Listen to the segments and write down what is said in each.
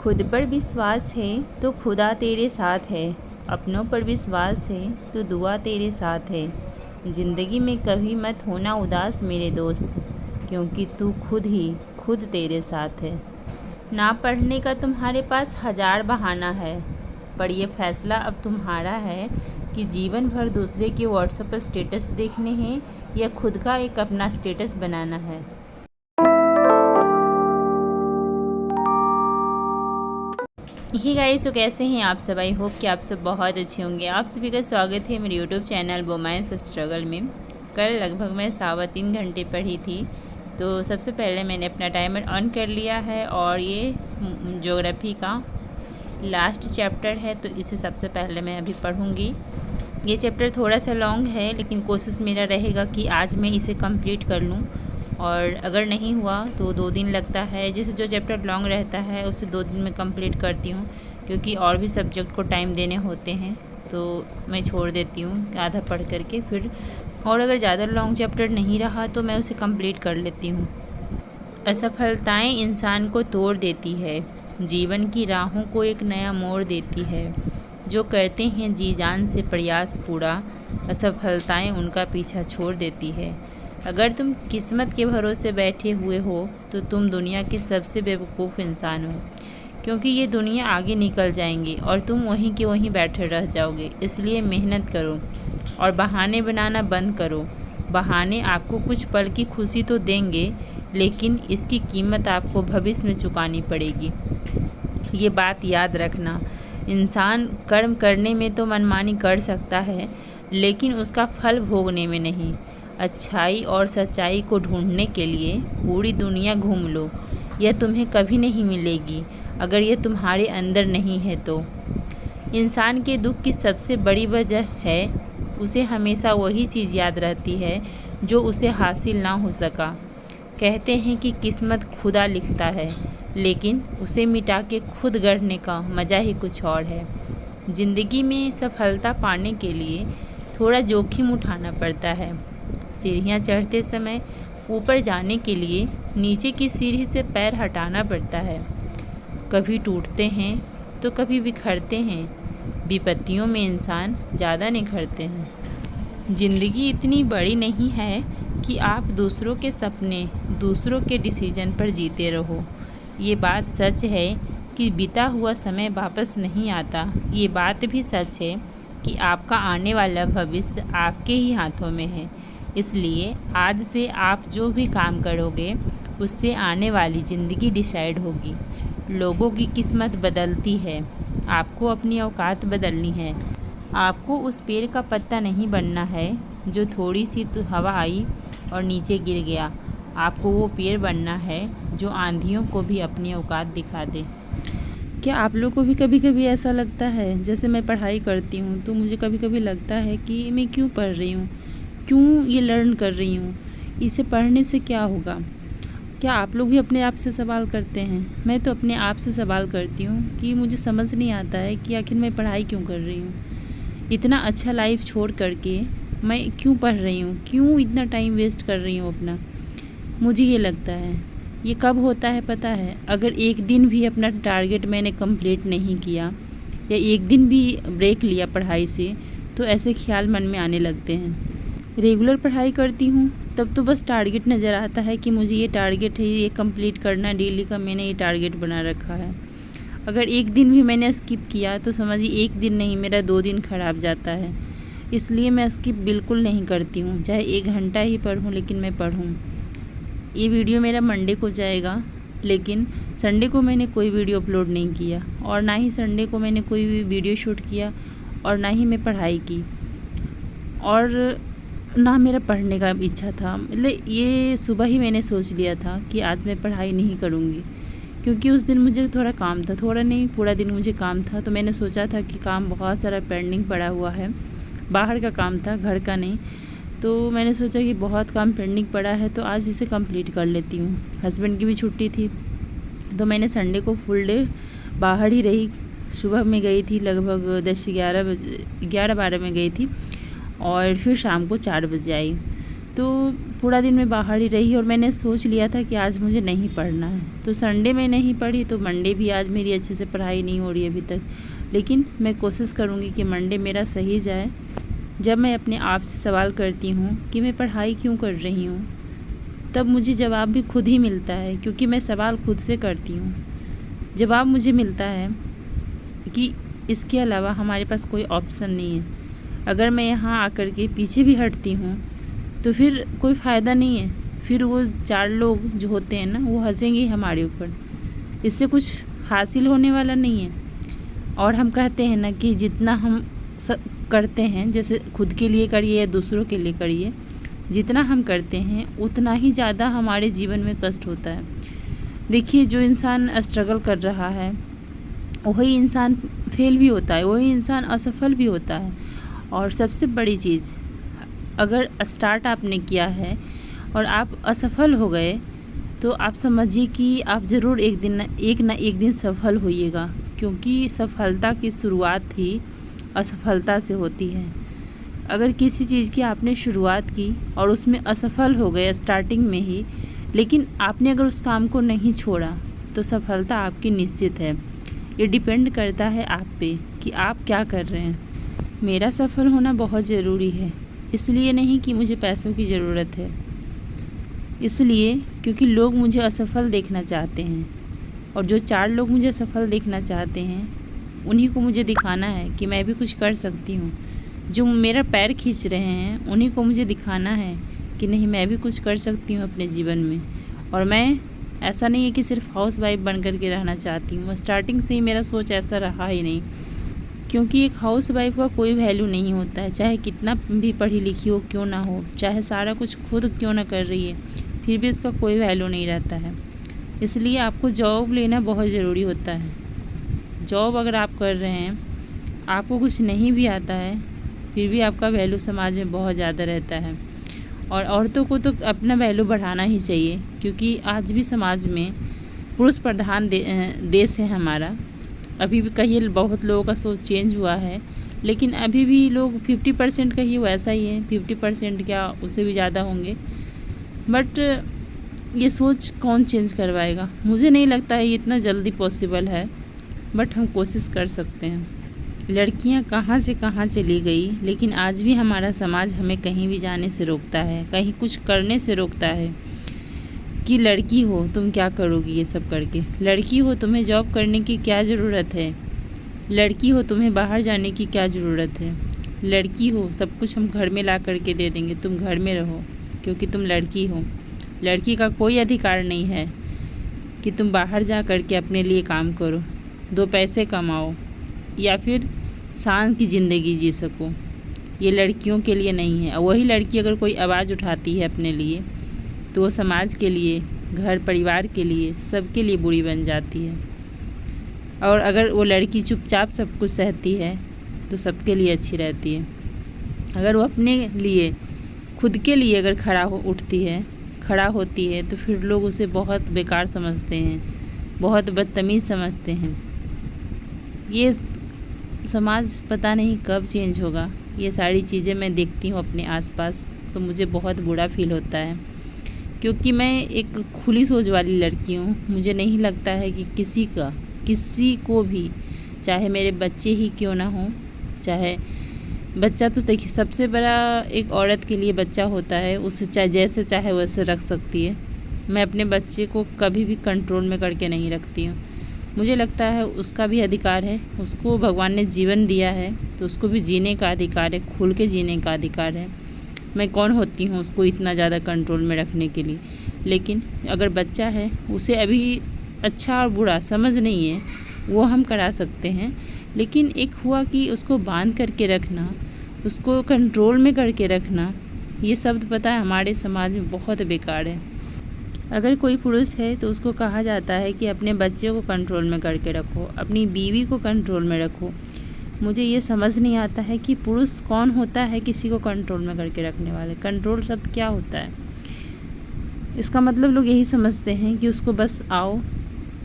खुद पर विश्वास है तो खुदा तेरे साथ है, अपनों पर विश्वास है तो दुआ तेरे साथ है। ज़िंदगी में कभी मत होना उदास मेरे दोस्त, क्योंकि तू खुद तेरे साथ है। ना पढ़ने का तुम्हारे पास हज़ार बहाना है, पर यह फैसला अब तुम्हारा है कि जीवन भर दूसरे के व्हाट्सएप पर स्टेटस देखने हैं या खुद का एक अपना स्टेटस बनाना है। हे गाइस, तो कैसे हैं आप सब? आई होप कि आप सब बहुत अच्छे होंगे। आप सभी का स्वागत है मेरे यूट्यूब चैनल वुमेन्स स्ट्रगल में। कल लगभग मैं 3.25 घंटे पढ़ी थी, तो सबसे पहले मैंने अपना टाइमर ऑन कर लिया है और ये ज्योग्राफी का लास्ट चैप्टर है, तो इसे सबसे पहले मैं अभी पढ़ूँगी। ये चैप्टर थोड़ा सा लॉन्ग है, लेकिन कोशिश मेरा रहेगा कि आज मैं इसे कंप्लीट कर लूँ, और अगर नहीं हुआ तो 2 दिन लगता है। जैसे जो चैप्टर लॉन्ग रहता है उसे 2 दिन में कंप्लीट करती हूँ, क्योंकि और भी सब्जेक्ट को टाइम देने होते हैं, तो मैं छोड़ देती हूँ आधा पढ़ करके फिर। और अगर ज़्यादा लॉन्ग चैप्टर नहीं रहा तो मैं उसे कंप्लीट कर लेती हूँ। असफलताएं इंसान को तोड़ देती है, जीवन की राहों को एक नया मोड़ देती है। जो करते हैं जी जान से प्रयास पूरा, असफलताएं उनका पीछा छोड़ देती है। अगर तुम किस्मत के भरोसे बैठे हुए हो तो तुम दुनिया के सबसे बेवकूफ़ इंसान हो, क्योंकि ये दुनिया आगे निकल जाएंगी और तुम वहीं के वहीं बैठे रह जाओगे। इसलिए मेहनत करो और बहाने बनाना बंद करो। बहाने आपको कुछ पल की खुशी तो देंगे, लेकिन इसकी कीमत आपको भविष्य में चुकानी पड़ेगी। ये बात याद रखना, इंसान कर्म करने में तो मनमानी कर सकता है, लेकिन उसका फल भोगने में नहीं। अच्छाई और सच्चाई को ढूंढने के लिए पूरी दुनिया घूम लो, यह तुम्हें कभी नहीं मिलेगी अगर यह तुम्हारे अंदर नहीं है तो। इंसान के दुख की सबसे बड़ी वजह है उसे हमेशा वही चीज़ याद रहती है जो उसे हासिल ना हो सका। कहते हैं कि किस्मत खुदा लिखता है, लेकिन उसे मिटा के खुद गढ़ने का मज़ा ही कुछ और है। ज़िंदगी में सफलता पाने के लिए थोड़ा जोखिम उठाना पड़ता है। सीढ़ियाँ चढ़ते समय ऊपर जाने के लिए नीचे की सीढ़ी से पैर हटाना पड़ता है। कभी टूटते हैं तो कभी बिखरते हैं, विपत्तियों में इंसान ज़्यादा निखरते हैं। ज़िंदगी इतनी बड़ी नहीं है कि आप दूसरों के सपने, दूसरों के डिसीजन पर जीते रहो। ये बात सच है कि बीता हुआ समय वापस नहीं आता। ये बात भी सच है कि आपका आने वाला भविष्य आपके ही हाथों में है। इसलिए आज से आप जो भी काम करोगे उससे आने वाली ज़िंदगी डिसाइड होगी। लोगों की किस्मत बदलती है, आपको अपनी औकात बदलनी है। आपको उस पेड़ का पत्ता नहीं बनना है जो थोड़ी सी तो हवा आई और नीचे गिर गया। आपको वो पेड़ बनना है जो आंधियों को भी अपनी औकात दिखा दे। क्या आप लोग को भी कभी कभी ऐसा लगता है? जैसे मैं पढ़ाई करती हूँ तो मुझे कभी कभी लगता है कि मैं क्यों पढ़ रही हूँ, क्यों ये लर्न कर रही हूँ, इसे पढ़ने से क्या होगा? क्या आप लोग भी अपने आप से सवाल करते हैं? मैं तो अपने आप से सवाल करती हूँ कि मुझे समझ नहीं आता है कि आखिर मैं पढ़ाई क्यों कर रही हूँ। इतना अच्छा लाइफ छोड़ करके मैं क्यों पढ़ रही हूँ, क्यों इतना टाइम वेस्ट कर रही हूँ अपना? मुझे ये लगता है ये कब होता है पता है? अगर एक दिन भी अपना टारगेट मैंने कंप्लीट नहीं किया या एक दिन भी ब्रेक लिया पढ़ाई से, तो ऐसे ख्याल मन में आने लगते हैं। रेगुलर पढ़ाई करती हूँ तब तो बस टारगेट नज़र आता है कि मुझे ये टारगेट है, ये कंप्लीट करना डेली का, मैंने ये टारगेट बना रखा है। अगर एक दिन भी मैंने स्किप किया तो समझिए एक दिन नहीं, मेरा 2 दिन खराब जाता है। इसलिए मैं स्किप बिल्कुल नहीं करती हूँ, चाहे 1 घंटा ही पढ़ूँ, लेकिन मैं पढ़ूँ। ये वीडियो मेरा मंडे को जाएगा, लेकिन संडे को मैंने कोई वीडियो अपलोड नहीं किया, और ना ही संडे को मैंने कोई भी वीडियो शूट किया, और ना ही मैं पढ़ाई की, और ना मेरा पढ़ने का इच्छा था। मतलब ये सुबह ही मैंने सोच लिया था कि आज मैं पढ़ाई नहीं करूँगी, क्योंकि उस दिन मुझे थोड़ा काम था, थोड़ा नहीं पूरा दिन मुझे काम था। तो मैंने सोचा था कि काम बहुत सारा पेंडिंग पड़ा हुआ है, बाहर का काम था, घर का नहीं। तो मैंने सोचा कि बहुत काम पेंडिंग पड़ा है तो आज इसे कंप्लीट कर लेती हूँ। हस्बैंड की भी छुट्टी थी, तो मैंने संडे को फुल डे बाहर ही रही। सुबह में गई थी, लगभग 10-11 बजे, 11-12 में गई थी, और फिर शाम को 4 बजे आई। तो पूरा दिन मैं बाहर ही रही और मैंने सोच लिया था कि आज मुझे नहीं पढ़ना है, तो संडे में नहीं पढ़ी, तो मंडे भी आज मेरी अच्छे से पढ़ाई नहीं हो रही अभी तक। लेकिन मैं कोशिश करूँगी कि मंडे मेरा सही जाए। जब मैं अपने आप से सवाल करती हूँ कि मैं पढ़ाई क्यों कर रही हूँ, तब मुझे जवाब भी खुद ही मिलता है, क्योंकि मैं सवाल खुद से करती हूँ। जवाब मुझे मिलता है कि इसके अलावा हमारे पास कोई ऑप्शन नहीं है। अगर मैं यहाँ आकर के पीछे भी हटती हूँ तो फिर कोई फ़ायदा नहीं है, फिर वो 4 लोग जो होते हैं ना, वो हंसेंगे हमारे ऊपर, इससे कुछ हासिल होने वाला नहीं है। और हम कहते हैं ना कि जितना हम करते हैं, जैसे खुद के लिए करिए या दूसरों के लिए करिए, जितना हम करते हैं उतना ही ज़्यादा हमारे जीवन में कष्ट होता है। देखिए, जो इंसान स्ट्रगल कर रहा है वही इंसान फेल भी होता है, वही इंसान असफल भी होता है। और सबसे बड़ी चीज़, अगर स्टार्ट आपने किया है और आप असफल हो गए तो आप समझिए कि आप ज़रूर एक ना एक दिन सफल होइएगा, क्योंकि सफलता की शुरुआत ही असफलता से होती है। अगर किसी चीज़ की आपने शुरुआत की और उसमें असफल हो गए स्टार्टिंग में ही, लेकिन आपने अगर उस काम को नहीं छोड़ा तो सफलता आपकी निश्चित है। ये डिपेंड करता है आप पे कि आप क्या कर रहे हैं। मेरा सफल होना बहुत ज़रूरी है, इसलिए नहीं कि मुझे पैसों की ज़रूरत है, इसलिए क्योंकि लोग मुझे असफल देखना चाहते हैं। और जो 4 लोग मुझे सफल देखना चाहते हैं उन्हीं को मुझे दिखाना है कि मैं भी कुछ कर सकती हूँ। जो मेरा पैर खींच रहे हैं उन्हीं को मुझे दिखाना है कि नहीं, मैं भी कुछ कर सकती हूँ अपने जीवन में। और मैं ऐसा नहीं है कि सिर्फ हाउस वाइफ बन कर के रहना चाहती हूँ, स्टार्टिंग से ही मेरा सोच ऐसा रहा ही नहीं। क्योंकि एक हाउस वाइफ का कोई वैल्यू नहीं होता है, चाहे कितना भी पढ़ी लिखी हो क्यों ना हो, चाहे सारा कुछ खुद क्यों ना कर रही है, फिर भी उसका कोई वैल्यू नहीं रहता है। इसलिए आपको जॉब लेना बहुत ज़रूरी होता है। जॉब अगर आप कर रहे हैं, आपको कुछ नहीं भी आता है, फिर भी आपका वैल्यू समाज में बहुत ज़्यादा रहता है। और औरतों को तो अपना वैल्यू बढ़ाना ही चाहिए, क्योंकि आज भी समाज में पुरुष प्रधान देश है हमारा। अभी भी कहीं बहुत लोगों का सोच चेंज हुआ है, लेकिन अभी भी लोग 50% का ही वैसा ही है, 50% क्या उससे भी ज़्यादा होंगे। बट ये सोच कौन चेंज करवाएगा? मुझे नहीं लगता है ये इतना जल्दी पॉसिबल है, बट हम कोशिश कर सकते हैं। लड़कियां कहाँ से कहाँ चली गई, लेकिन आज भी हमारा समाज हमें कहीं भी जाने से रोकता है, कहीं कुछ करने से रोकता है कि लड़की हो तुम क्या करोगी ये सब करके, लड़की हो तुम्हें जॉब करने की क्या ज़रूरत है, लड़की हो तुम्हें बाहर जाने की क्या ज़रूरत है, लड़की हो सब कुछ हम घर में ला करके दे देंगे, तुम घर में रहो क्योंकि तुम लड़की हो। लड़की का कोई अधिकार नहीं है कि तुम बाहर जा कर के अपने लिए काम करो, 2 पैसे कमाओ या फिर शान की ज़िंदगी जी सको। ये लड़कियों के लिए नहीं है। और वही लड़की अगर कोई आवाज़ उठाती है अपने लिए, तो वो समाज के लिए, घर परिवार के लिए, सबके लिए बुरी बन जाती है। और अगर वो लड़की चुपचाप सब कुछ सहती है तो सबके लिए अच्छी रहती है। अगर वो अपने लिए, खुद के लिए अगर खड़ा होती है तो फिर लोग उसे बहुत बेकार समझते हैं, बहुत बदतमीज़ समझते हैं। ये समाज पता नहीं कब चेंज होगा। ये सारी चीज़ें मैं देखती हूँ अपने आसपास तो मुझे बहुत बुरा फील होता है, क्योंकि मैं एक खुली सोच वाली लड़की हूँ। मुझे नहीं लगता है कि किसी को भी, चाहे मेरे बच्चे ही क्यों ना हो, चाहे बच्चा, तो देखिए सबसे बड़ा एक औरत के लिए बच्चा होता है, उसे चाहे जैसे चाहे वैसे रख सकती है। मैं अपने बच्चे को कभी भी कंट्रोल में करके नहीं रखती हूँ। मुझे लगता है उसका भी अधिकार है, उसको भगवान ने जीवन दिया है तो उसको भी जीने का अधिकार है, खुल के जीने का अधिकार है। मैं कौन होती हूँ उसको इतना ज़्यादा कंट्रोल में रखने के लिए। लेकिन अगर बच्चा है, उसे अभी अच्छा और बुरा समझ नहीं है, वो हम करा सकते हैं। लेकिन एक हुआ कि उसको बांध करके रखना, उसको कंट्रोल में करके रखना, ये शब्द पता है हमारे समाज में बहुत बेकार है। अगर कोई पुरुष है तो उसको कहा जाता है कि अपने बच्चे को कंट्रोल में करके रखो, अपनी बीवी को कंट्रोल में रखो। मुझे ये समझ नहीं आता है कि पुरुष कौन होता है किसी को कंट्रोल में करके रखने वाले। कंट्रोल शब्द क्या होता है? इसका मतलब लोग यही समझते हैं कि उसको बस आओ,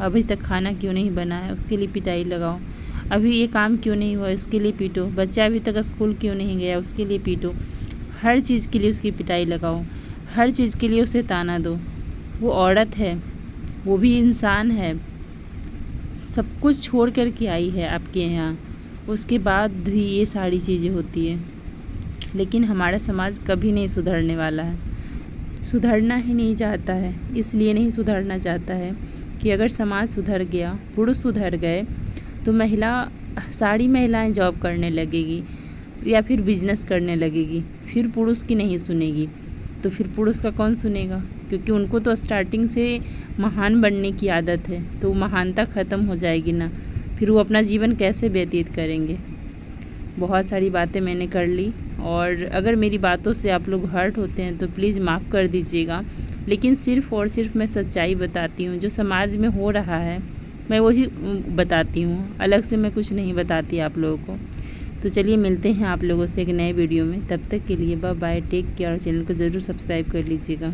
अभी तक खाना क्यों नहीं बना है उसके लिए पिटाई लगाओ, अभी ये काम क्यों नहीं हुआ इसके लिए पीटो, बच्चा अभी तक स्कूल क्यों नहीं गया उसके लिए पीटो, हर चीज़ के लिए उसकी पिटाई लगाओ, हर चीज़ के लिए उसे ताना दो। वो औरत है, वो भी इंसान है, सब कुछ छोड़ कर के आई है आपके यहाँ, उसके बाद भी ये सारी चीज़ें होती है। लेकिन हमारा समाज कभी नहीं सुधरने वाला है, सुधरना ही नहीं चाहता है। इसलिए नहीं सुधरना चाहता है कि अगर समाज सुधर गया, पुरुष सुधर गए, तो सारी महिलाएं जॉब करने लगेगी या फिर बिजनेस करने लगेगी, फिर पुरुष की नहीं सुनेगी। तो फिर पुरुष का कौन सुनेगा? क्योंकि उनको तो स्टार्टिंग से महान बनने की आदत है, तो महानता ख़त्म हो जाएगी ना, फिर वो अपना जीवन कैसे व्यतीत करेंगे। बहुत सारी बातें मैंने कर ली, और अगर मेरी बातों से आप लोग हर्ट होते हैं तो प्लीज़ माफ़ कर दीजिएगा। लेकिन सिर्फ़ और सिर्फ मैं सच्चाई बताती हूँ, जो समाज में हो रहा है मैं वही बताती हूँ, अलग से मैं कुछ नहीं बताती आप लोगों को। तो चलिए मिलते हैं आप लोगों से एक नए वीडियो में, तब तक के लिए bye bye, take care. Channel को ज़रूर सब्सक्राइब कर लीजिएगा।